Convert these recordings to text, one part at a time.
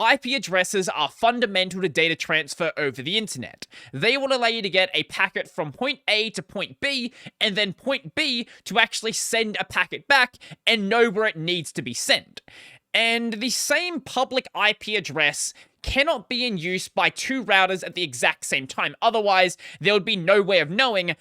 IP addresses are fundamental to data transfer over the internet. They will allow you to get a packet from point A to point B, and then point B to actually send a packet back and know where it needs to be sent. And the same public IP address cannot be in use by two routers at the exact same time. Otherwise, there would be no way of knowing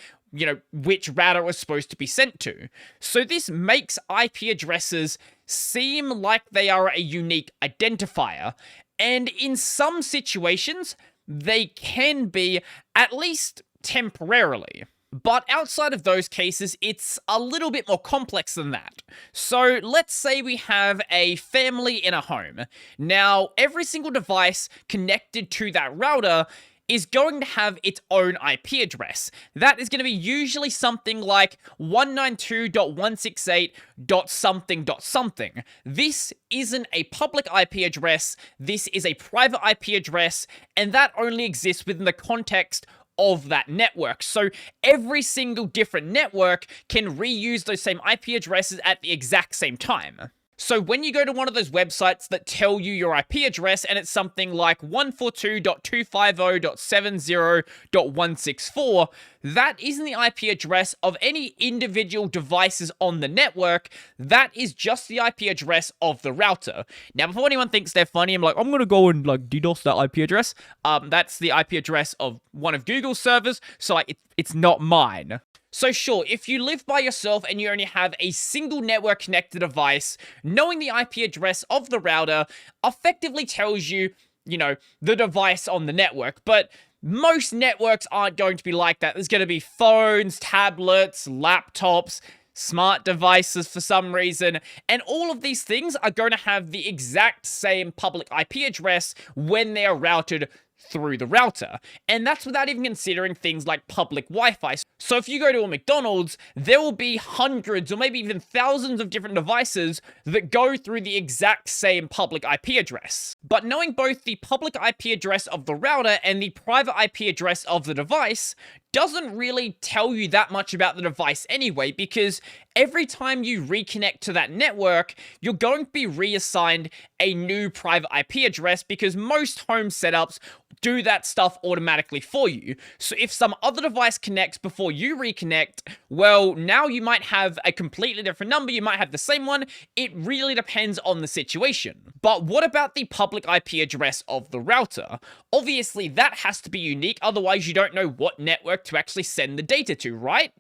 which router it was supposed to be sent to. So this makes IP addresses seem like they are a unique identifier, and in some situations, they can be, at least temporarily. But outside of those cases, it's a little bit more complex than that. So let's say we have a family in a home. Now, every single device connected to that router is going to have its own IP address. That is going to be usually something like 192.168.something.something. This isn't a public IP address, this is a private IP address, and that only exists within the context of that network. So every single different network can reuse those same IP addresses at the exact same time. So when you go to one of those websites that tell you your IP address and it's something like 142.250.70.164, that isn't the IP address of any individual devices on the network. That is just the IP address of the router. Now, before anyone thinks they're funny, I'm going to go and DDoS that IP address. That's the IP address of one of Google's servers, so it's not mine. So sure, if you live by yourself and you only have a single network connected device, knowing the IP address of the router effectively tells you, the device on the network. But most networks aren't going to be like that. There's going to be phones, tablets, laptops, smart devices for some reason, and all of these things are going to have the exact same public IP address when they are routed through the router. And that's without even considering things like public Wi-Fi. So if you go to a McDonald's, there will be hundreds or maybe even thousands of different devices that go through the exact same public IP address. But knowing both the public IP address of the router and the private IP address of the device doesn't really tell you that much about the device anyway, because every time you reconnect to that network, you're going to be reassigned a new private IP address, because most home setups do that stuff automatically for you. So if some other device connects before you reconnect, well, now you might have a completely different number, you might have the same one. It really depends on the situation. But what about the public IP address of the router? Obviously, that has to be unique, otherwise you don't know what network to actually send the data to, right?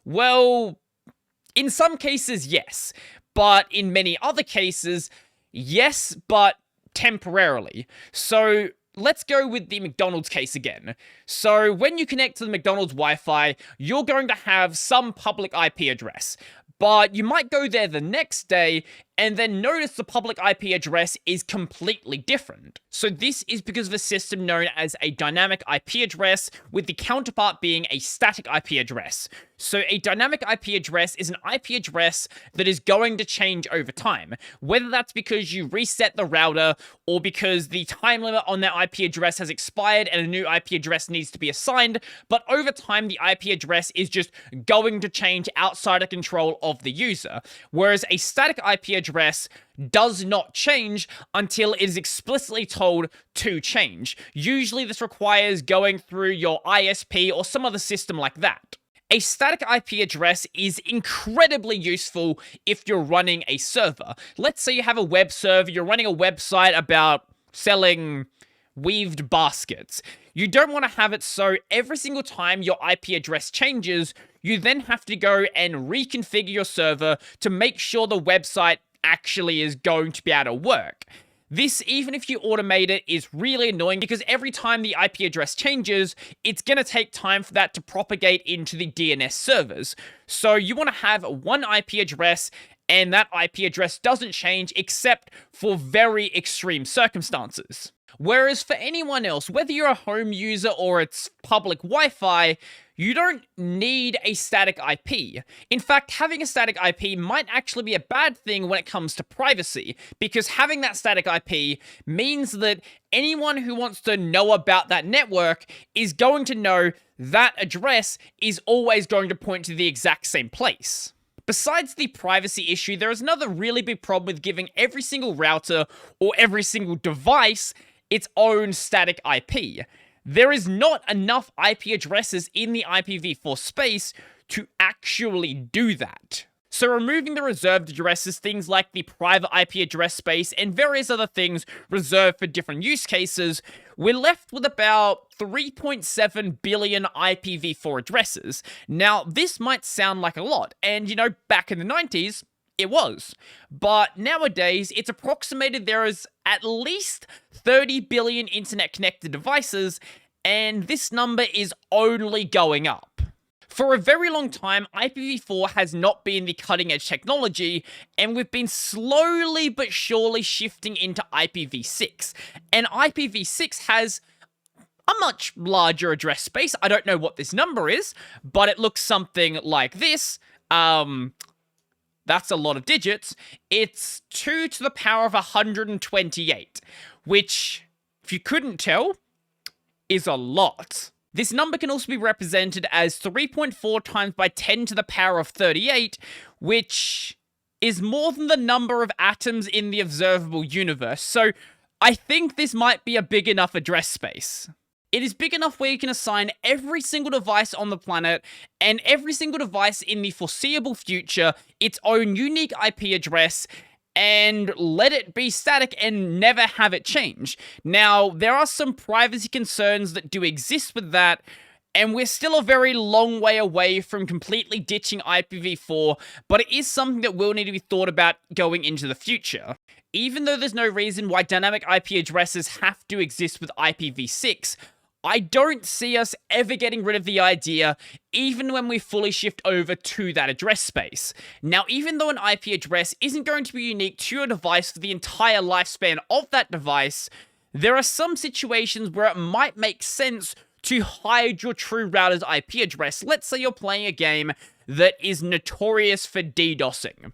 Well, in some cases, yes. But in many other cases, yes, but temporarily. So let's go with the McDonald's case again. So when you connect to the McDonald's Wi-Fi, you're going to have some public IP address. But you might go there the next day and then notice the public IP address is completely different. So this is because of a system known as a dynamic IP address, with the counterpart being a static IP address. So a dynamic IP address is an IP address that is going to change over time, whether that's because you reset the router or because the time limit on that IP address has expired and a new IP address needs to be assigned. But over time, the IP address is just going to change outside of control of the user, whereas a static IP address does not change until it is explicitly told to change. Usually this requires going through your ISP or some other system like that. A static IP address is incredibly useful if you're running a server. Let's say you have a web server, you're running a website about selling weaved baskets. You don't want to have it so every single time your IP address changes, you then have to go and reconfigure your server to make sure the website actually is going to be able to work. This, even if you automate it, is really annoying because every time the IP address changes, it's going to take time for that to propagate into the DNS servers. So you want to have one IP address, and that IP address doesn't change except for very extreme circumstances. Whereas for anyone else, whether you're a home user or it's public Wi-Fi, you don't need a static IP. In fact, having a static IP might actually be a bad thing when it comes to privacy, because having that static IP means that anyone who wants to know about that network is going to know that address is always going to point to the exact same place. Besides the privacy issue, there is another really big problem with giving every single router or every single device its own static IP. There is not enough IP addresses in the IPv4 space to actually do that. So removing the reserved addresses, things like the private IP address space and various other things reserved for different use cases, we're left with about 3.7 billion IPv4 addresses. Now, this might sound like a lot, and back in the 90s, it was. But nowadays, it's approximated there is at least 30 billion internet-connected devices, and this number is only going up. For a very long time, IPv4 has not been the cutting-edge technology, and we've been slowly but surely shifting into IPv6. And IPv6 has a much larger address space. I don't know what this number is, but it looks something like this. That's a lot of digits. It's 2 to the power of 128, which, if you couldn't tell, is a lot. This number can also be represented as 3.4 times by 10 to the power of 38, which is more than the number of atoms in the observable universe. So I think this might be a big enough address space. It is big enough where you can assign every single device on the planet and every single device in the foreseeable future its own unique IP address and let it be static and never have it change. Now, there are some privacy concerns that do exist with that, and we're still a very long way away from completely ditching IPv4, but it is something that will need to be thought about going into the future. Even though there's no reason why dynamic IP addresses have to exist with IPv6, I don't see us ever getting rid of the idea, even when we fully shift over to that address space. Now, even though an IP address isn't going to be unique to your device for the entire lifespan of that device, there are some situations where it might make sense to hide your true router's IP address. Let's say you're playing a game that is notorious for DDoSing.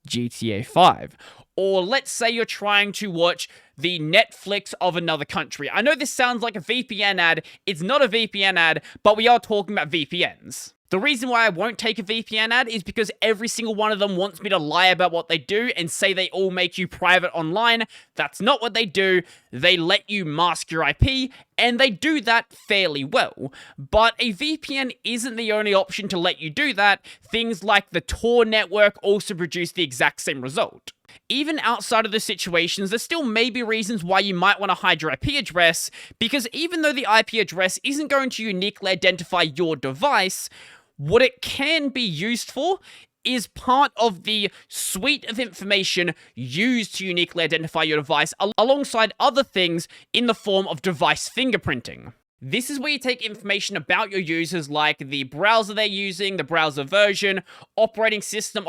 GTA 5. Or let's say you're trying to watch the Netflix of another country. I know this sounds like a VPN ad. It's not a VPN ad, but we are talking about VPNs. The reason why I won't take a VPN ad is because every single one of them wants me to lie about what they do and say they all make you private online. That's not what they do. They let you mask your IP, and they do that fairly well. But a VPN isn't the only option to let you do that. Things like the Tor network also produce the exact same result. Even outside of the situations, there still may be reasons why you might want to hide your IP address, because even though the IP address isn't going to uniquely identify your device, what it can be used for is part of the suite of information used to uniquely identify your device alongside other things in the form of device fingerprinting. This is where you take information about your users like the browser they're using, the browser version, operating system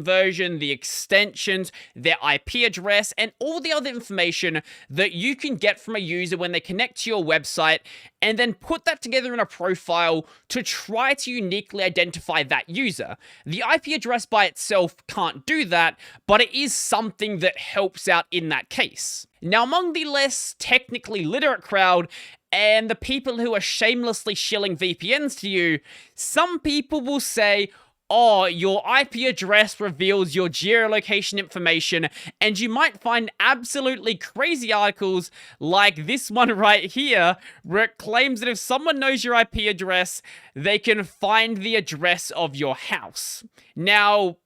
version, the extensions, their IP address, and all the other information that you can get from a user when they connect to your website, and then put that together in a profile to try to uniquely identify that user. The IP address by itself can't do that, but it is something that helps out in that case. Now, among the less technically literate crowd, and the people who are shamelessly shilling VPNs to you, some people will say, oh, your IP address reveals your geolocation information, and you might find absolutely crazy articles like this one right here, where it claims that if someone knows your IP address, they can find the address of your house. Now,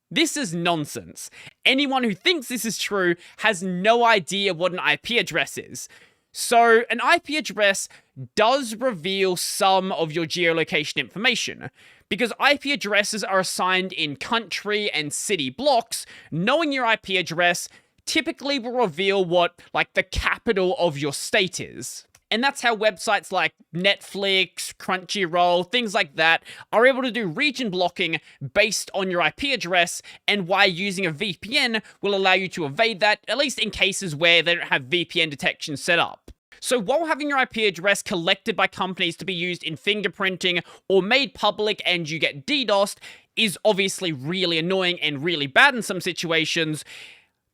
this is nonsense. Anyone who thinks this is true has no idea what an IP address is. So, an IP address does reveal some of your geolocation information. Because IP addresses are assigned in country and city blocks, knowing your IP address typically will reveal what, like, the capital of your state is. And that's how websites like Netflix, Crunchyroll, things like that are able to do region blocking based on your IP address, and why using a VPN will allow you to evade that, at least in cases where they don't have VPN detection set up. So while having your IP address collected by companies to be used in fingerprinting or made public and you get DDoSed is obviously really annoying and really bad in some situations,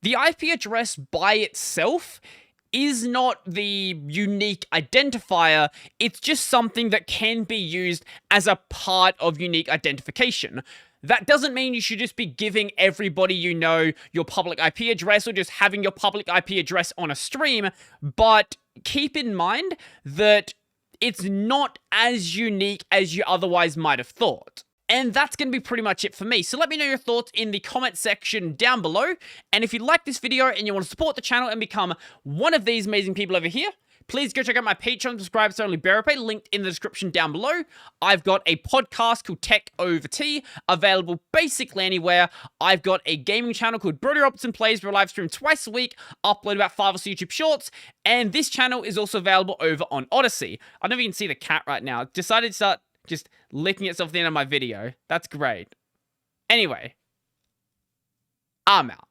the IP address by itself is not the unique identifier. It's just something that can be used as a part of unique identification. That doesn't mean you should just be giving everybody you know your public IP address or just having your public IP address on a stream, but keep in mind that it's not as unique as you otherwise might have thought. And that's going to be pretty much it for me. So let me know your thoughts in the comment section down below. And if you like this video and you want to support the channel and become one of these amazing people over here, please go check out my Patreon, subscribe to Only Bearer Pay, linked in the description down below. I've got a podcast called Tech Over Tea, available basically anywhere. I've got a gaming channel called Brodie Robertson Plays, where I live stream twice a week, upload about 5 or 6 YouTube shorts, and this channel is also available over on Odyssey. I don't know if you can see the cat right now. It decided to start just licking itself at the end of my video. That's great. Anyway, I'm out.